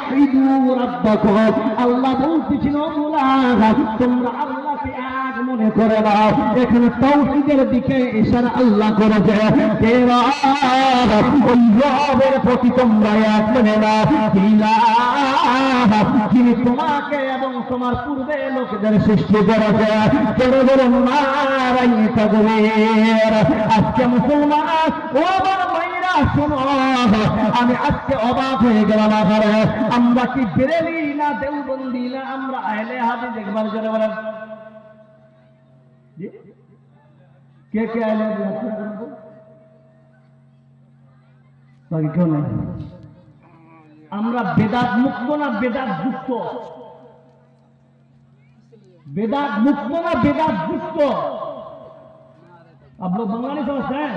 ওয়াহিদু রাব্বাকুম, আল্লাহ বলতেছেন তোমরা আল্লাহকে এক মনে করে নাও। এখানে তাওহীদের দিকে ইশারা আল্লাহ করেছে, ওই রবের প্রতি তোমরা এক মনে নাও, যিনি তোমাকে এবং তোমার পূর্বে লোকদের সৃষ্টি করেছে। বড় বড় নারাই তাকবীর। আজকে মুসলমান ও আমার ভাইরা শোনো, আমি আজকে অবাক হয়ে গেলাম। আমরা কি বেরেলি না দেওবন্দি না আমরা আহলে হাদিস? একবার জোরে বলেন কে কে আহলে হাদিস? কেউ নাই। আমরা বেদাত মুক্ত না বেদাত যুক্ত? বেদাত मुक्त ना बेदात युक्त? आप लोग बंगाली समझते हैं?